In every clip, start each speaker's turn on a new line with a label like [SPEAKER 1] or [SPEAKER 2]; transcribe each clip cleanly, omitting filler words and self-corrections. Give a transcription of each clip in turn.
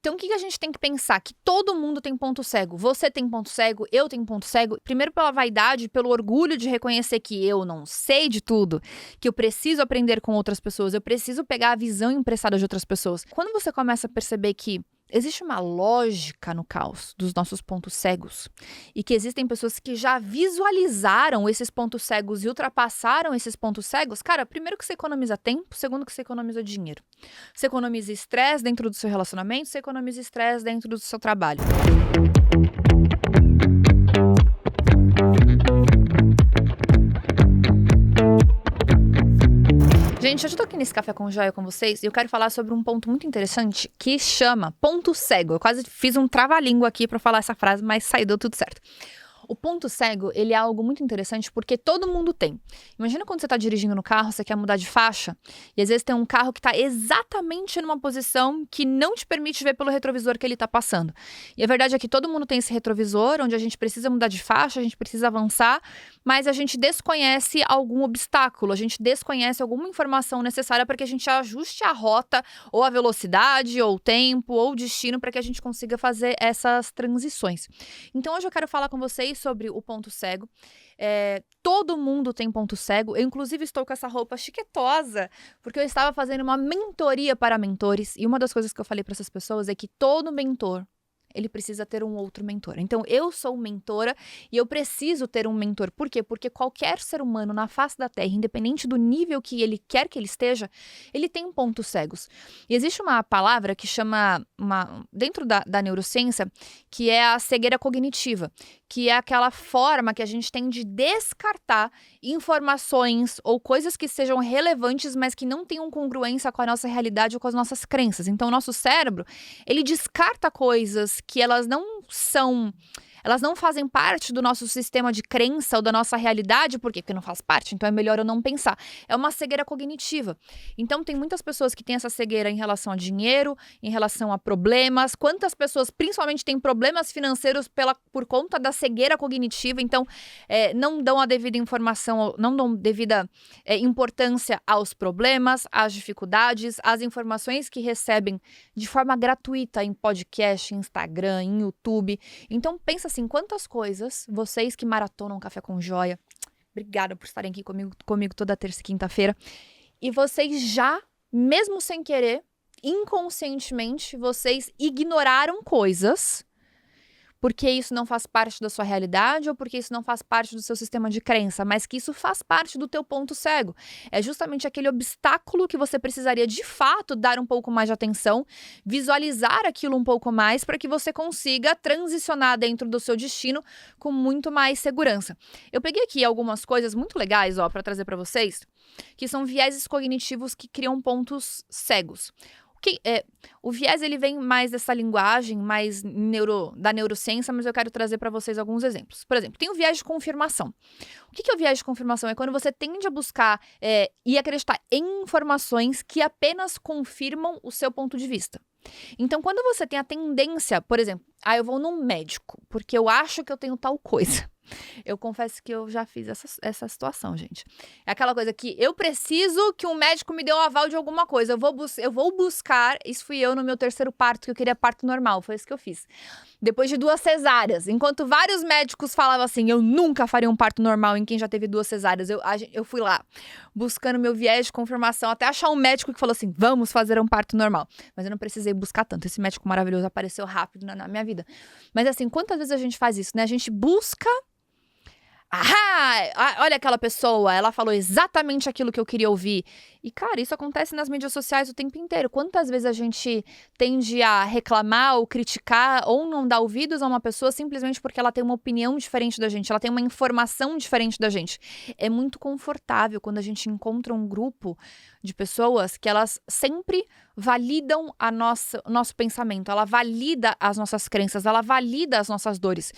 [SPEAKER 1] Então, o que a gente tem que pensar? Que todo mundo tem ponto cego. Você tem ponto cego, eu tenho ponto cego. Primeiro pela vaidade, pelo orgulho de reconhecer que eu não sei de tudo, que eu preciso aprender com outras pessoas, eu preciso pegar a visão emprestada de outras pessoas. Quando você começa a perceber que existe uma lógica no caos dos nossos pontos cegos e que existem pessoas que já visualizaram esses pontos cegos e ultrapassaram esses pontos cegos, cara, primeiro que você economiza tempo, segundo que você economiza dinheiro. Você economiza estresse dentro do seu relacionamento, você economiza estresse dentro do seu trabalho. Gente, hoje eu tô aqui nesse Café com Joia com vocês e eu quero falar sobre um ponto muito interessante que chama ponto cego. Eu quase fiz um trava-língua aqui pra falar essa frase, mas saiu, deu tudo certo. O ponto cego, ele é algo muito interessante porque todo mundo tem. Imagina quando você tá dirigindo no carro, você quer mudar de faixa e às vezes tem um carro que tá exatamente numa posição que não te permite ver pelo retrovisor que ele tá passando. E a verdade é que todo mundo tem esse retrovisor onde a gente precisa mudar de faixa, a gente precisa avançar, mas a gente desconhece algum obstáculo, a gente desconhece alguma informação necessária para que a gente ajuste a rota ou a velocidade, ou o tempo, ou o destino para que a gente consiga fazer essas transições. Então hoje eu quero falar com vocês sobre o ponto cego. Todo mundo tem ponto cego. Eu, inclusive, estou com essa roupa chiquetosa porque eu estava fazendo uma mentoria para mentores. E uma das coisas que eu falei para essas pessoas é que todo mentor, ele precisa ter um outro mentor. Então, eu sou mentora e eu preciso ter um mentor. Por quê? Porque qualquer ser humano na face da Terra, independente do nível que ele quer que ele esteja, ele tem pontos cegos. E existe uma palavra que chama, dentro da neurociência, que é a cegueira cognitiva, que é aquela forma que a gente tem de descartar informações ou coisas que sejam relevantes, mas que não tenham congruência com a nossa realidade ou com as nossas crenças. Então, o nosso cérebro, ele descarta coisas que elas não fazem parte do nosso sistema de crença ou da nossa realidade. Por quê? Porque não faz parte, então é melhor eu não pensar. É uma cegueira cognitiva. Então tem muitas pessoas que têm essa cegueira em relação a dinheiro, em relação a problemas. Quantas pessoas, principalmente, têm problemas financeiros por conta da cegueira cognitiva, então não dão a devida informação, não dão devida importância aos problemas, às dificuldades, às informações que recebem de forma gratuita em podcast, em Instagram, em YouTube. Então pensa assim, quantas coisas, vocês que maratonam Café com Joia, obrigada por estarem aqui comigo toda terça e quinta-feira, e vocês já, mesmo sem querer, inconscientemente, vocês ignoraram coisas porque isso não faz parte da sua realidade ou porque isso não faz parte do seu sistema de crença, mas que isso faz parte do teu ponto cego. É justamente aquele obstáculo que você precisaria, de fato, dar um pouco mais de atenção, visualizar aquilo um pouco mais para que você consiga transicionar dentro do seu destino com muito mais segurança. Eu peguei aqui algumas coisas muito legais, para trazer para vocês, que são vieses cognitivos que criam pontos cegos. O viés, ele vem mais dessa linguagem, mais da neurociência, mas eu quero trazer para vocês alguns exemplos. Por exemplo, tem o viés de confirmação. O que é o viés de confirmação? É quando você tende a buscar e acreditar em informações que apenas confirmam o seu ponto de vista. Então, quando você tem a tendência, por exemplo, eu vou num médico, porque eu acho que eu tenho tal coisa. Eu confesso que eu já fiz essa situação, gente. É aquela coisa que eu preciso que um médico me dê um aval de alguma coisa. Eu vou buscar. Isso fui eu no meu terceiro parto, que eu queria parto normal. Foi isso que eu fiz. Depois de 2 cesáreas. Enquanto vários médicos falavam assim, eu nunca faria um parto normal em quem já teve 2 cesáreas. Eu fui lá, buscando meu viés de confirmação, até achar um médico que falou assim, vamos fazer um parto normal. Mas eu não precisei buscar tanto. Esse médico maravilhoso apareceu rápido na minha vida. Mas assim, quantas vezes a gente faz isso, né? A gente busca... olha aquela pessoa, ela falou exatamente aquilo que eu queria ouvir. E, cara, isso acontece nas mídias sociais o tempo inteiro. Quantas vezes a gente tende a reclamar ou criticar ou não dar ouvidos a uma pessoa simplesmente porque ela tem uma opinião diferente da gente, ela tem uma informação diferente da gente. É muito confortável quando a gente encontra um grupo de pessoas que elas sempre validam o nosso pensamento, ela valida as nossas crenças, ela valida as nossas dores.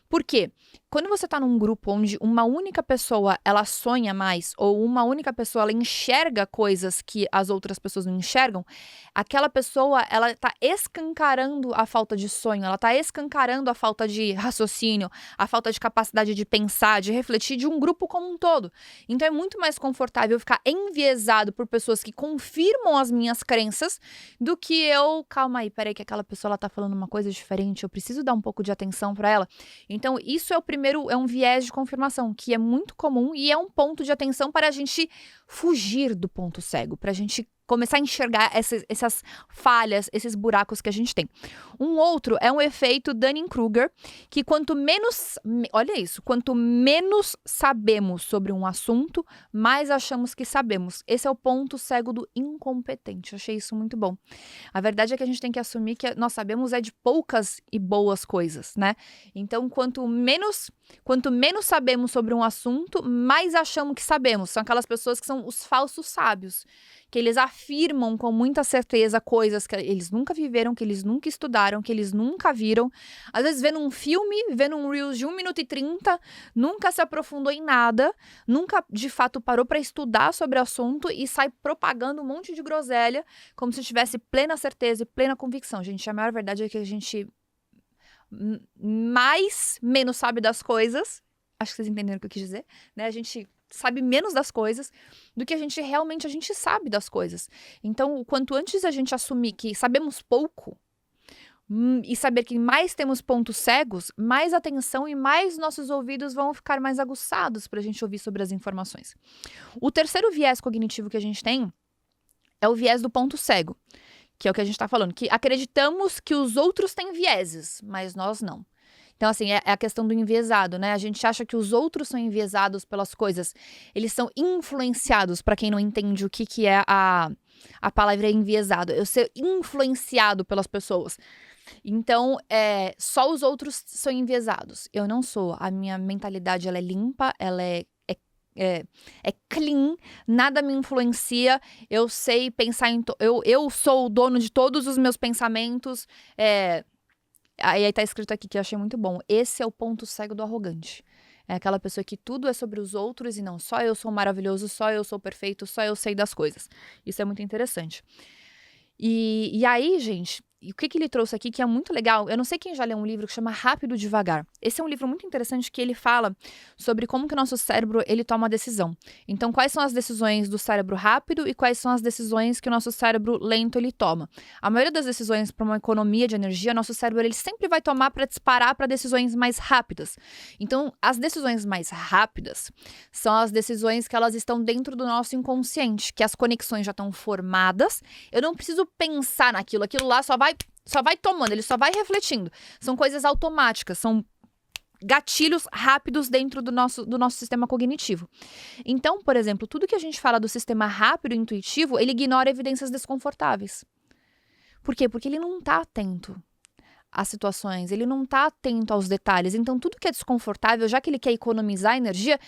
[SPEAKER 1] Por quê? quando você tá num grupo onde uma única pessoa, ela sonha mais, ou uma única pessoa, ela enxerga coisas que as outras pessoas não enxergam, aquela pessoa, ela tá escancarando a falta de sonho, ela tá escancarando a falta de raciocínio, a falta de capacidade de pensar, de refletir de um grupo como um todo. Então é muito mais confortável ficar enviesado por pessoas que confirmam as minhas crenças do que eu, calma aí, peraí que aquela pessoa ela tá falando uma coisa diferente, eu preciso dar um pouco de atenção pra ela. Então isso é o primeiro, é um viés de confirmação, que é muito comum e é um ponto de atenção para a gente fugir do ponto cego, para a gente começar a enxergar essas falhas, esses buracos que a gente tem. Um outro é um efeito Dunning-Kruger, que quanto menos, olha isso, quanto menos sabemos sobre um assunto, mais achamos que sabemos. Esse é o ponto cego do incompetente. Eu achei isso muito bom. A verdade é que a gente tem que assumir que nós sabemos é de poucas e boas coisas, né? Então, quanto menos sabemos sobre um assunto, mais achamos que sabemos. São aquelas pessoas que são os falsos sábios, que eles afirmam com muita certeza coisas que eles nunca viveram, que eles nunca estudaram, que eles nunca viram. Às vezes vendo um filme, vendo um Reels de 1 minuto e 30, nunca se aprofundou em nada, nunca de fato parou para estudar sobre o assunto e sai propagando um monte de groselha, como se tivesse plena certeza e plena convicção. Gente, a maior verdade é que a gente menos sabe das coisas, acho que vocês entenderam o que eu quis dizer, né? A gente sabe menos das coisas do que a gente sabe das coisas. Então, o quanto antes a gente assumir que sabemos pouco e saber que mais temos pontos cegos, mais atenção e mais nossos ouvidos vão ficar mais aguçados para a gente ouvir sobre as informações. O terceiro viés cognitivo que a gente tem é o viés do ponto cego, que é o que a gente está falando, que acreditamos que os outros têm vieses, mas nós não. Então, assim, é a questão do enviesado, né? A gente acha que os outros são enviesados pelas coisas. Eles são influenciados, para quem não entende o que é a palavra enviesado. Eu ser influenciado pelas pessoas. Então, só os outros são enviesados. Eu não sou. A minha mentalidade, ela é limpa, ela é clean, nada me influencia, eu sei pensar eu sou o dono de todos os meus pensamentos, Aí tá escrito aqui que eu achei muito bom. Esse é o ponto cego do arrogante. É aquela pessoa que tudo é sobre os outros e não só eu sou maravilhoso, só eu sou perfeito, só eu sei das coisas. Isso é muito interessante. E aí, gente, o que ele trouxe aqui que é muito legal, eu não sei quem já leu um livro que chama Rápido e Devagar. Esse é um livro muito interessante que ele fala sobre como que o nosso cérebro, ele toma decisão. Então, quais são as decisões do cérebro rápido e quais são as decisões que o nosso cérebro lento, ele toma. A maioria das decisões para uma economia de energia, nosso cérebro, ele sempre vai tomar para disparar para decisões mais rápidas. Então, as decisões mais rápidas são as decisões que elas estão dentro do nosso inconsciente, que as conexões já estão formadas, eu não preciso pensar naquilo, aquilo lá só vai tomando, ele só vai refletindo. São coisas automáticas, são gatilhos rápidos dentro do nosso sistema cognitivo. Então, por exemplo, tudo que a gente fala do sistema rápido e intuitivo, ele ignora evidências desconfortáveis. Por quê? Porque ele não está atento às situações, ele não está atento aos detalhes. Então, tudo que é desconfortável, já que ele quer economizar energia,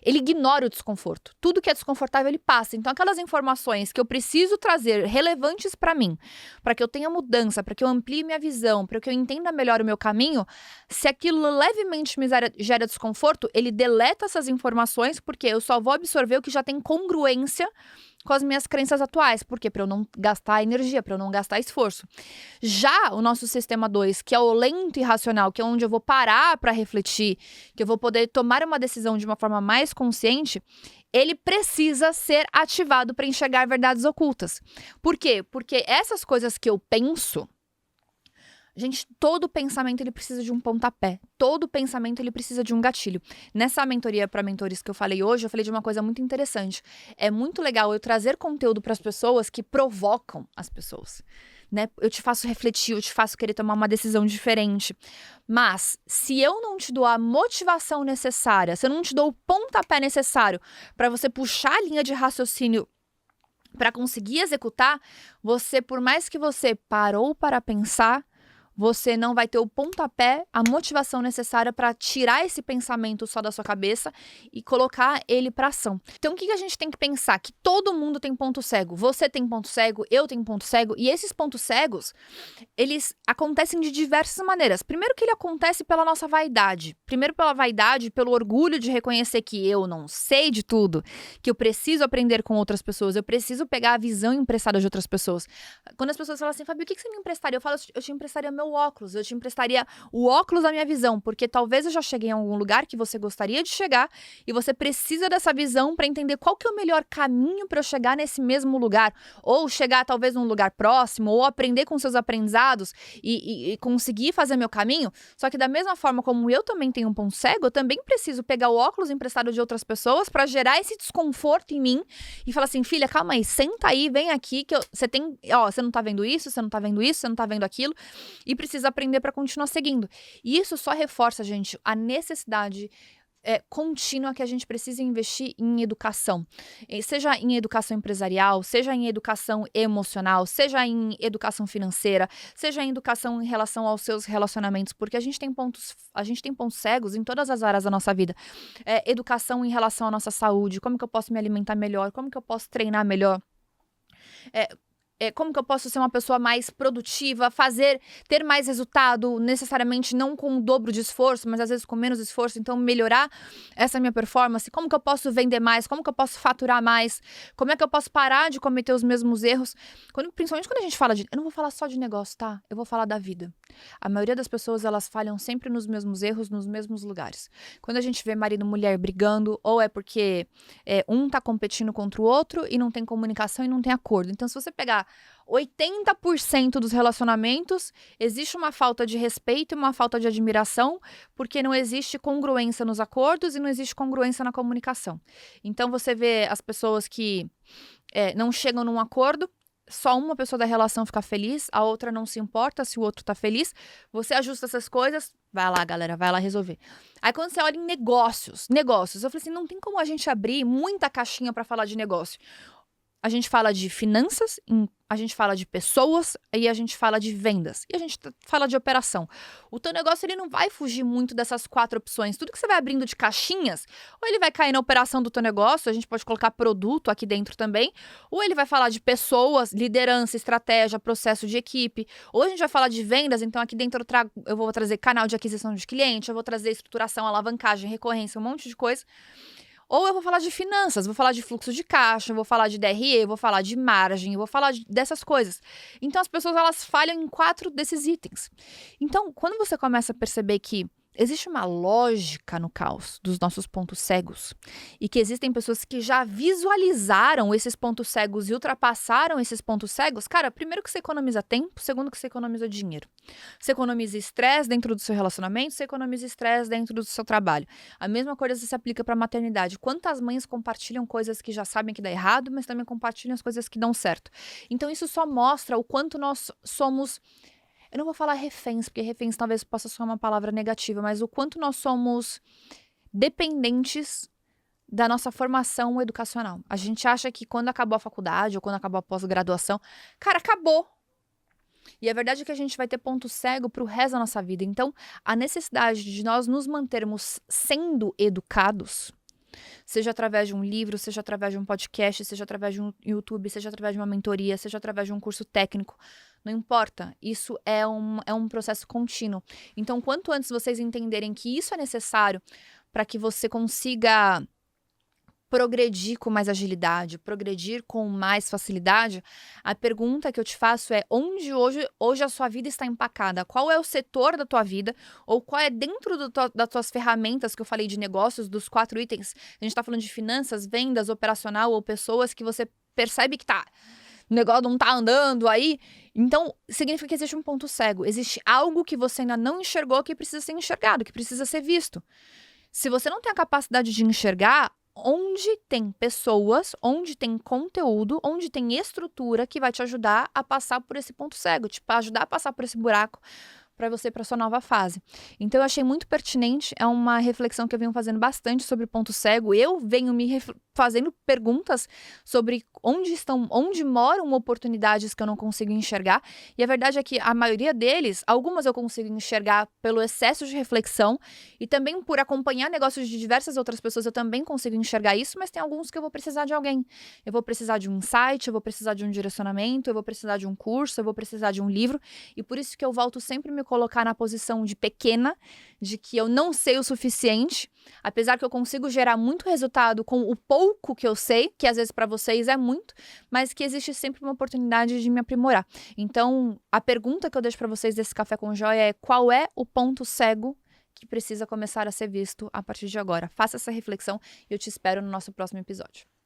[SPEAKER 1] ele ignora o desconforto. Tudo que é desconfortável, ele passa. Então, aquelas informações que eu preciso trazer relevantes para mim, para que eu tenha mudança, para que eu amplie minha visão, para que eu entenda melhor o meu caminho, se aquilo levemente me gera desconforto, ele deleta essas informações, porque eu só vou absorver o que já tem congruência com as minhas crenças atuais. Por quê? Para eu não gastar energia, para eu não gastar esforço. Já o nosso sistema 2, que é o lento e racional, que é onde eu vou parar para refletir, que eu vou poder tomar uma decisão de uma forma mais consciente, ele precisa ser ativado para enxergar verdades ocultas. Por quê? Porque essas coisas que eu penso, gente, todo pensamento ele precisa de um pontapé. Todo pensamento ele precisa de um gatilho. Nessa mentoria para mentores que eu falei hoje, eu falei de uma coisa muito interessante. É muito legal eu trazer conteúdo para as pessoas que provocam as pessoas, né? Eu te faço refletir, eu te faço querer tomar uma decisão diferente. Mas se eu não te dou a motivação necessária, se eu não te dou o pontapé necessário para você puxar a linha de raciocínio para conseguir executar, você, por mais que você parou para pensar, você não vai ter o pontapé, a motivação necessária para tirar esse pensamento só da sua cabeça e colocar ele para ação. Então, o que a gente tem que pensar? Que todo mundo tem ponto cego. Você tem ponto cego, eu tenho ponto cego, e esses pontos cegos, eles acontecem de diversas maneiras. Primeiro que ele acontece pela nossa vaidade. Primeiro pela vaidade, pelo orgulho de reconhecer que eu não sei de tudo, que eu preciso aprender com outras pessoas, eu preciso pegar a visão emprestada de outras pessoas. Quando as pessoas falam assim, Fabi, o que você me emprestaria? Eu falo, eu te emprestaria meu óculos, eu te emprestaria o óculos da minha visão, porque talvez eu já cheguei em algum lugar que você gostaria de chegar e você precisa dessa visão para entender qual que é o melhor caminho para eu chegar nesse mesmo lugar, ou chegar talvez num lugar próximo, ou aprender com seus aprendizados e conseguir fazer meu caminho. Só que da mesma forma como eu também tenho um ponto cego, eu também preciso pegar o óculos emprestado de outras pessoas para gerar esse desconforto em mim e falar assim, filha, calma aí, senta aí, vem aqui que você não tá vendo isso, você não tá vendo isso, você não tá vendo aquilo e precisa aprender para continuar seguindo. E isso só reforça, gente, a necessidade contínua que a gente precisa investir em educação. Seja em educação empresarial, seja em educação emocional, seja em educação financeira, seja em educação em relação aos seus relacionamentos, porque a gente tem pontos cegos em todas as áreas da nossa vida. Educação em relação à nossa saúde, como que eu posso me alimentar melhor, como que eu posso treinar melhor, como que eu posso ser uma pessoa mais produtiva, ter mais resultado, necessariamente não com o dobro de esforço, mas às vezes com menos esforço, então melhorar essa minha performance, como que eu posso vender mais, como que eu posso faturar mais, como é que eu posso parar de cometer os mesmos erros, principalmente quando a gente fala eu não vou falar só de negócio, tá? Eu vou falar da vida. A maioria das pessoas, elas falham sempre nos mesmos erros, nos mesmos lugares. Quando a gente vê marido e mulher brigando, ou é porque um tá competindo contra o outro e não tem comunicação e não tem acordo. Então, se você pegar 80% dos relacionamentos, existe uma falta de respeito e uma falta de admiração, porque não existe congruência nos acordos e não existe congruência na comunicação. Então, você vê as pessoas que não chegam num acordo, só uma pessoa da relação fica feliz, a outra não se importa se o outro tá feliz, você ajusta essas coisas, vai lá, galera, vai lá resolver. Aí quando você olha em negócios, eu falei assim, não tem como a gente abrir muita caixinha para falar de negócio. A gente fala de finanças, a gente fala de pessoas e a gente fala de vendas. E a gente fala de operação. O teu negócio, ele não vai fugir muito dessas 4 opções. Tudo que você vai abrindo de caixinhas, ou ele vai cair na operação do teu negócio, a gente pode colocar produto aqui dentro também, ou ele vai falar de pessoas, liderança, estratégia, processo de equipe, ou a gente vai falar de vendas, então aqui dentro eu vou trazer canal de aquisição de cliente, eu vou trazer estruturação, alavancagem, recorrência, um monte de coisa. Ou eu vou falar de finanças, vou falar de fluxo de caixa, vou falar de DRE, vou falar de margem, vou falar dessas coisas. Então, as pessoas, elas falham em 4 desses itens. Então, quando você começa a perceber que existe uma lógica no caos dos nossos pontos cegos e que existem pessoas que já visualizaram esses pontos cegos e ultrapassaram esses pontos cegos, cara, primeiro que você economiza tempo, segundo que você economiza dinheiro. Você economiza estresse dentro do seu relacionamento, você economiza estresse dentro do seu trabalho. A mesma coisa se aplica para a maternidade. Quantas mães compartilham coisas que já sabem que dá errado, mas também compartilham as coisas que dão certo. Então isso só mostra o quanto nós somos... Eu não vou falar reféns, porque reféns talvez possa ser uma palavra negativa, mas o quanto nós somos dependentes da nossa formação educacional. A gente acha que quando acabou a faculdade ou quando acabou a pós-graduação, cara, acabou. E a verdade é que a gente vai ter ponto cego pro resto da nossa vida. Então, a necessidade de nós nos mantermos sendo educados, seja através de um livro, seja através de um podcast, seja através de um YouTube, seja através de uma mentoria, seja através de um curso técnico, não importa, isso é um processo contínuo. Então, quanto antes vocês entenderem que isso é necessário para que você consiga progredir com mais agilidade, progredir com mais facilidade, a pergunta que eu te faço é: onde hoje a sua vida está empacada? Qual é o setor da tua vida? Ou qual é dentro das tuas ferramentas que eu falei de negócios, dos 4 itens? A gente está falando de finanças, vendas, operacional ou pessoas que você percebe que o negócio não tá andando aí. Então, significa que existe um ponto cego. Existe algo que você ainda não enxergou que precisa ser enxergado, que precisa ser visto. Se você não tem a capacidade de enxergar, onde tem pessoas, onde tem conteúdo, onde tem estrutura que vai te ajudar a passar por esse ponto cego, tipo, ajudar a passar por esse buraco para você ir para sua nova fase. Então, eu achei muito pertinente, é uma reflexão que eu venho fazendo bastante sobre ponto cego. Eu venho me fazendo perguntas sobre onde moram oportunidades que eu não consigo enxergar. E a verdade é que a maioria deles, algumas eu consigo enxergar pelo excesso de reflexão e também por acompanhar negócios de diversas outras pessoas, eu também consigo enxergar isso, mas tem alguns que eu vou precisar de alguém. Eu vou precisar de um insight, eu vou precisar de um direcionamento, eu vou precisar de um curso, eu vou precisar de um livro. E por isso que eu volto sempre a me colocar na posição de pequena, de que eu não sei o suficiente, apesar que eu consigo gerar muito resultado com o pouco que eu sei, que às vezes para vocês é muito, mas que existe sempre uma oportunidade de me aprimorar. Então, a pergunta que eu deixo para vocês desse Café com Joia é: qual é o ponto cego que precisa começar a ser visto a partir de agora? Faça essa reflexão e eu te espero no nosso próximo episódio.